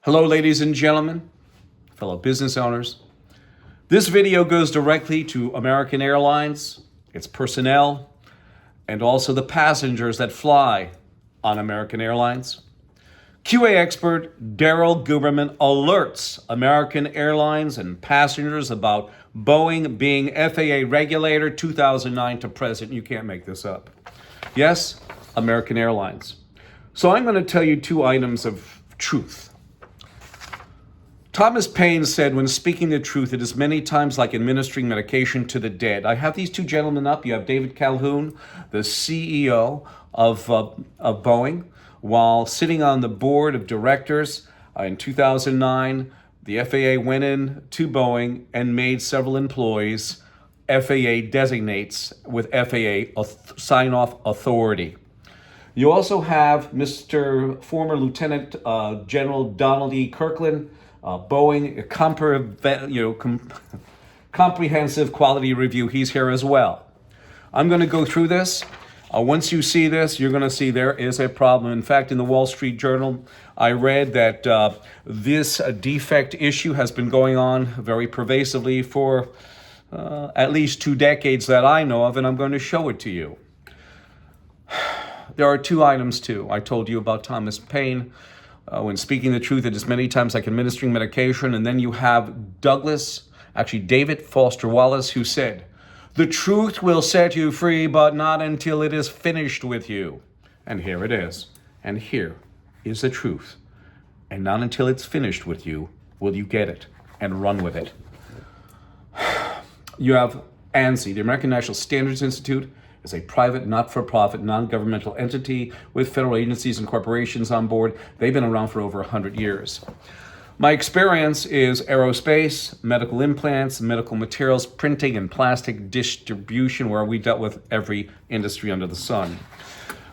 Hello, ladies and gentlemen, fellow business owners. This video goes directly to American Airlines, its personnel, and also the passengers that fly on American Airlines. QA expert Daryl Guberman alerts American Airlines and passengers about Boeing being FAA regulator 2009 to present. You can't make this up. Yes, American Airlines. So I'm going to tell you two items of truth. Thomas Paine said, when speaking the truth, it is many times like administering medication to the dead. I have these two gentlemen up. You have David Calhoun, the CEO of Boeing, while sitting on the board of directors. In 2009, the FAA went in to Boeing and made several employees FAA designates with FAA sign-off authority. You also have Mr. former Lieutenant General Donald E. Kirkland, Boeing, comprehensive quality review. He's here as well. I'm going to go through this. Once you see this, you're going to see there is a problem. In fact, in the Wall Street Journal, I read that this defect issue has been going on very pervasively for at least 2 decades that I know of, and I'm going to show it to you. There are two items, too. I told you about Thomas Paine. When speaking the truth, it is many times like administering medication. And then you have David Foster Wallace, who said, "The truth will set you free, but not until it is finished with you." And here it is. And here is the truth. And not until it's finished with you will you get it and run with it. You have ANSI, the American National Standards Institute, is a private, not-for-profit, non-governmental entity with federal agencies and corporations on board. They've been around for over 100 years. My experience is aerospace, medical implants, medical materials, printing, and plastic distribution, where we dealt with every industry under the sun.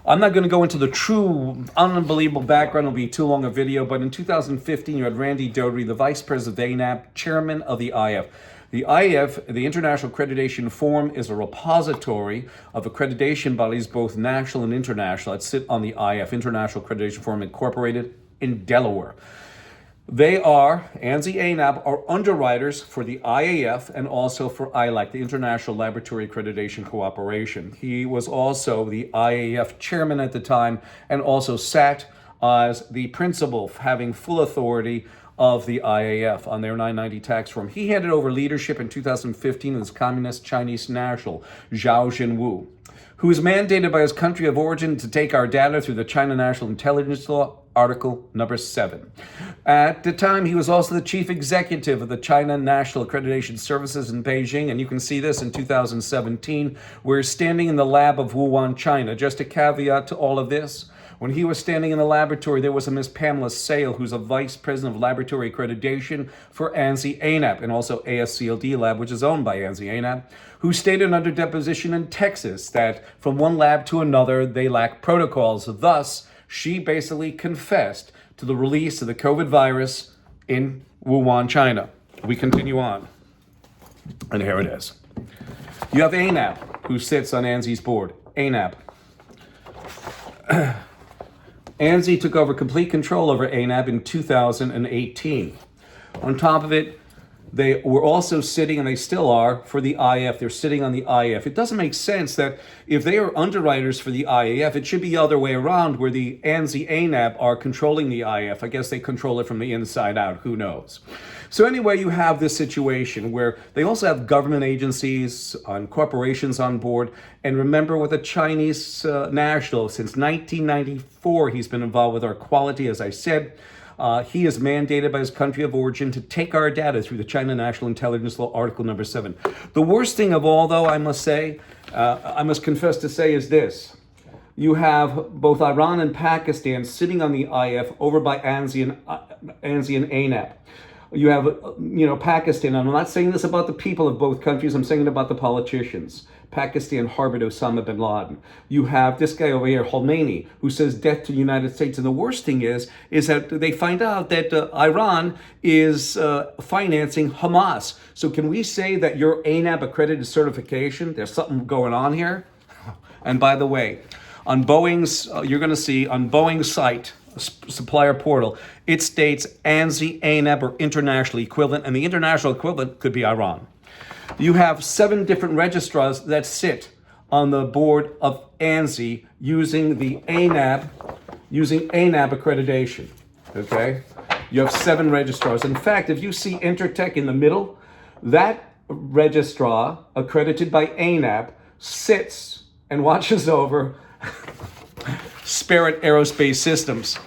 I'm not going to go into the true, unbelievable background. It'll be too long a video, but in 2015, you had Randy Doherty, the Vice President of ANAP, Chairman of the IAF. The IAF, the International Accreditation Forum, is a repository of accreditation bodies, both national and international, that sit on the IAF, International Accreditation Forum, Incorporated in Delaware. They are, ANSI ANAP, are underwriters for the IAF and also for ILAC, the International Laboratory Accreditation Cooperation. He was also the IAF chairman at the time and also sat as the principal, having full authority of the IAF on their 990 tax form. He handed over leadership in 2015 to this communist Chinese national, Zhao Jinwu, who is mandated by his country of origin to take our data through the China National Intelligence Law, Article number 7. At the time, he was also the chief executive of the China National Accreditation Services in Beijing, and you can see this in 2017. We're standing in the lab of Wuhan, China. Just a caveat to all of this. When he was standing in the laboratory, there was a Miss Pamela Sale, who's a vice president of laboratory accreditation for ANSI ANAP and also ASCLD Lab, which is owned by ANSI ANAP, who stated under deposition in Texas that from one lab to another, they lack protocols. Thus, she basically confessed to the release of the COVID virus in Wuhan, China. We continue on. And here it is. You have ANAP, who sits on ANSI's board. ANAP. ANSI took over complete control over ANAP in 2018. On top of it, they were also sitting, and they still are, for the IAF. They're sitting on the IAF. It doesn't make sense that if they are underwriters for the IAF, it should be the other way around, where the ANSI ANAP are controlling the IAF. I guess they control it from the inside out. Who knows? So anyway, you have this situation where they also have government agencies and corporations on board. And remember, with a Chinese national, since 1994, he's been involved with our quality, as I said. He is mandated by his country of origin to take our data through the China National Intelligence Law, Article number 7. The worst thing of all, though, I must confess to say, is this. You have both Iran and Pakistan sitting on the IF over by ANSI and ANAP. You have, Pakistan, and I'm not saying this about the people of both countries, I'm saying it about the politicians. Pakistan harbored Osama bin Laden. You have this guy over here, Khomeini, who says death to the United States. And the worst thing is that they find out that Iran is financing Hamas. So can we say that your ANAP accredited certification, there's something going on here? And by the way, on Boeing's, you're going to see on Boeing's site, supplier portal, it states ANSI, ANAB, or international equivalent, and the international equivalent could be Iran. You have 7 different registrars that sit on the board of ANSI using the ANAB accreditation, okay? You have 7 registrars. In fact, if you see Intertech in the middle, that registrar accredited by ANAB sits and watches over Spirit Aerospace Systems,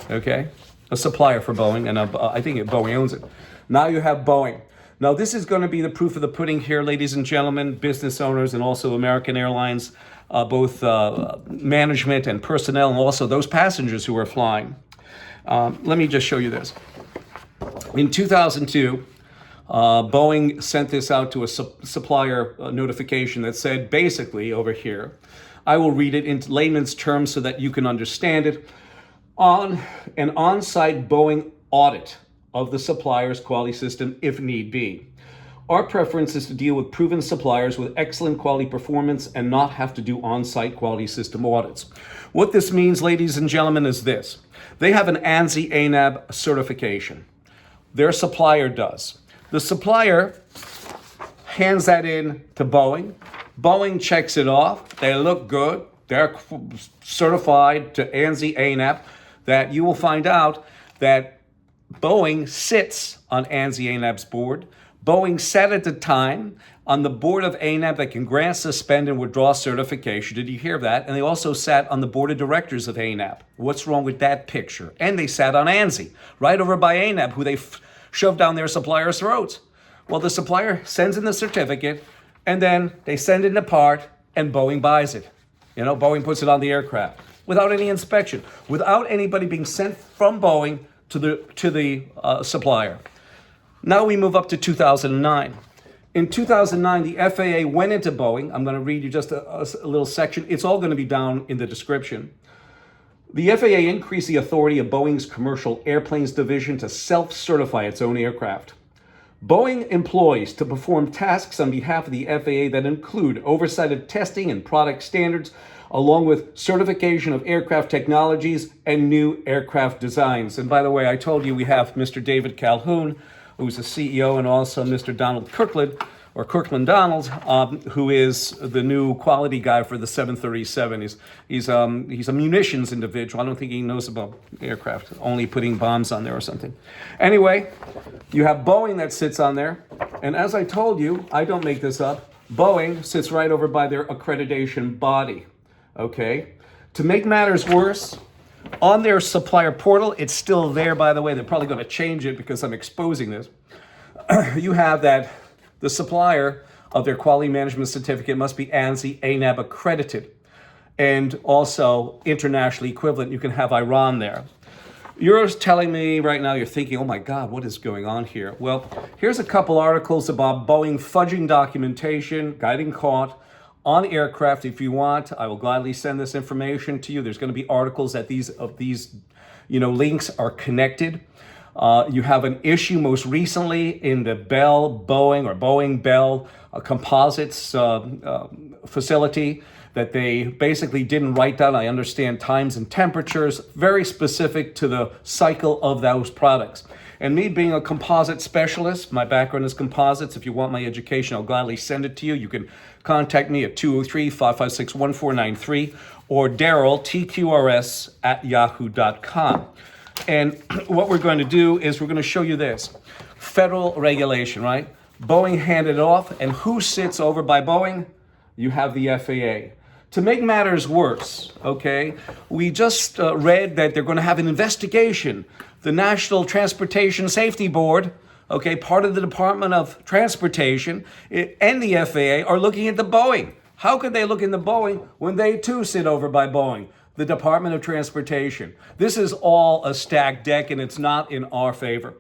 okay? A supplier for Boeing, and I think Boeing owns it. Now you have Boeing. Now this is going to be the proof of the pudding here, ladies and gentlemen, business owners, and also American Airlines, both management and personnel, and also those passengers who are flying. Let me just show you this. In 2002, Boeing sent this out to a supplier notification that said, basically over here, I will read it in layman's terms so that you can understand it, on an on-site Boeing audit of the supplier's quality system if need be. Our preference is to deal with proven suppliers with excellent quality performance and not have to do on-site quality system audits. What this means, ladies and gentlemen, is this. They have an ANSI ANAB certification. Their supplier does. The supplier hands that in to Boeing. Boeing checks it off. They look good. They're certified to ANSI ANAB. That you will find out that Boeing sits on ANSI ANAB's board. Boeing sat at the time on the board of ANAB that can grant, suspend, and withdraw certification. Did you hear that? And they also sat on the board of directors of ANAB. What's wrong with that picture? And they sat on ANSI, right over by ANAB, who they shoved down their supplier's throats. Well, the supplier sends in the certificate, and then they send in the part, and Boeing buys it. You know, Boeing puts it on the aircraft without any inspection, without anybody being sent from Boeing to the supplier. Now we move up to 2009. In 2009, the FAA went into Boeing. I'm going to read you just a little section. It's all going to be down in the description. The FAA increased the authority of Boeing's commercial airplanes division to self-certify its own aircraft. Boeing employs to perform tasks on behalf of the FAA that include oversight of testing and product standards, along with certification of aircraft technologies and new aircraft designs. And by the way, I told you we have Mr. David Calhoun, who's the CEO, and also Mr. Donald Kirkland, or Kirkland Donald, who is the new quality guy for the 737. He's a munitions individual. I don't think he knows about aircraft, only putting bombs on there or something. Anyway, you have Boeing that sits on there. And as I told you, I don't make this up, Boeing sits right over by their accreditation body, okay? To make matters worse, on their supplier portal, it's still there, by the way. They're probably going to change it because I'm exposing this. You have that the supplier of their quality management certificate must be ANSI ANAB accredited and also internationally equivalent. You can have Iran there. You're telling me right now, you're thinking, oh my God, what is going on here? Well, here's a couple articles about Boeing fudging documentation, getting caught on aircraft. If you want, I will gladly send this information to you. There's going to be articles that these links are connected. You have an issue most recently in the Boeing Bell composites facility that they basically didn't write down, I understand, times and temperatures, very specific to the cycle of those products. And me being a composite specialist, my background is composites. If you want my education, I'll gladly send it to you. You can contact me at 203-556-1493 or Daryl, TQRS, @yahoo.com. And what we're going to do is we're going to show you this. Federal regulation, right? Boeing handed it off, and who sits over by Boeing? You have the FAA. To make matters worse, okay, we just read that they're going to have an investigation. The National Transportation Safety Board, okay, part of the Department of Transportation, and the FAA are looking into Boeing. How could they look into Boeing when they too sit over by Boeing, the Department of Transportation? This is all a stacked deck, and it's not in our favor.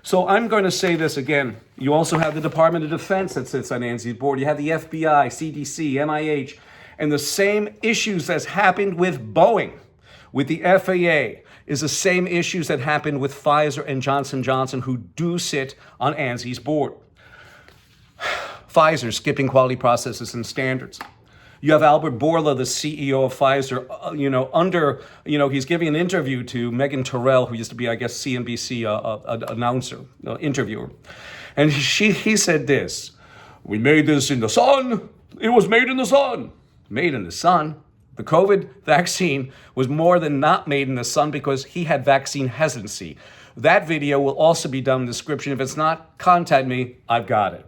So I'm going to say this again. You also have the Department of Defense that sits on ANSI's board. You have the FBI, CDC, NIH, and the same issues that's happened with Boeing, with the FAA, is the same issues that happened with Pfizer and Johnson & Johnson, who do sit on ANSI's board. Pfizer skipping quality processes and standards. You have Albert Bourla, the CEO of Pfizer, he's giving an interview to Megan Terrell, who used to be, I guess, CNBC announcer, interviewer. And he said this: "We made this in the sun. It was made in the sun." Made in the sun. The COVID vaccine was more than not made in the sun because he had vaccine hesitancy. That video will also be down in the description. If it's not, contact me. I've got it.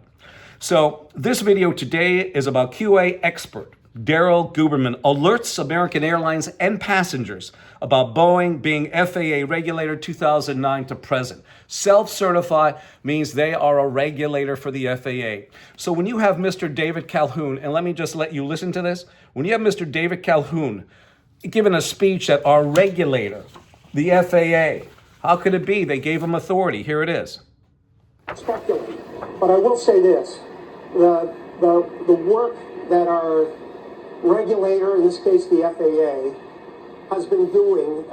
So this video today is about QA expert Daryl Guberman alerts American Airlines and passengers about Boeing being FAA regulator 2009 to present. Self-certify means they are a regulator for the FAA. So when you have Mr. David Calhoun, and let me just let you listen to this. When you have Mr. David Calhoun giving a speech that our regulator, the FAA, how could it be? They gave him authority. Here it is. Speculative. But I will say this, the work that our regulator, in this case the FAA, has been doing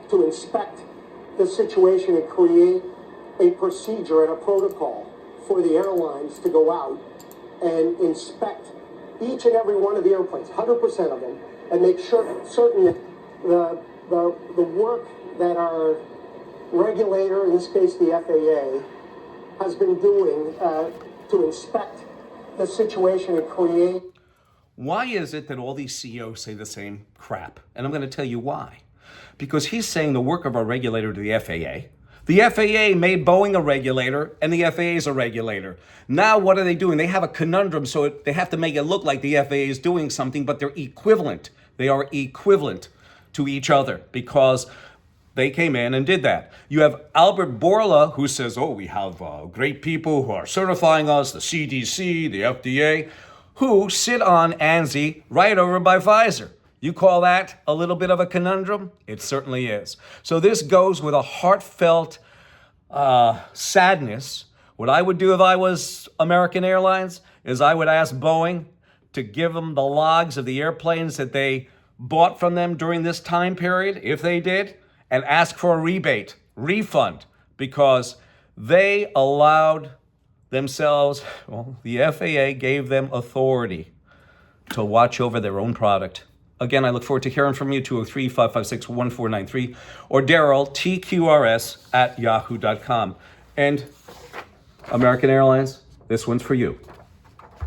to inspect the situation and create a procedure and a protocol for the airlines to go out and inspect each and every one of the airplanes, 100% of them, and make certain that the work that our regulator, in this case the FAA, has been doing to inspect the situation and create. Why is it that all these CEOs say the same crap? And I'm going to tell you why. Because he's saying the work of our regulator to the FAA. The FAA made Boeing a regulator, and the FAA is a regulator. Now what are they doing? They have a conundrum, so they have to make it look like the FAA is doing something, but they're equivalent. They are equivalent to each other because they came in and did that. You have Albert Bourla, who says, oh, we have great people who are certifying us, the CDC, the FDA, who sit on ANSI right over by Pfizer. You call that a little bit of a conundrum? It certainly is. So this goes with a heartfelt sadness. What I would do if I was American Airlines is I would ask Boeing to give them the logs of the airplanes that they bought from them during this time period, if they did, and ask for a rebate, refund, because they allowed themselves, well, the FAA gave them authority to watch over their own product. Again, I look forward to hearing from you, 203-556-1493, or Daryl, TQRS, @yahoo.com. And American Airlines, this one's for you.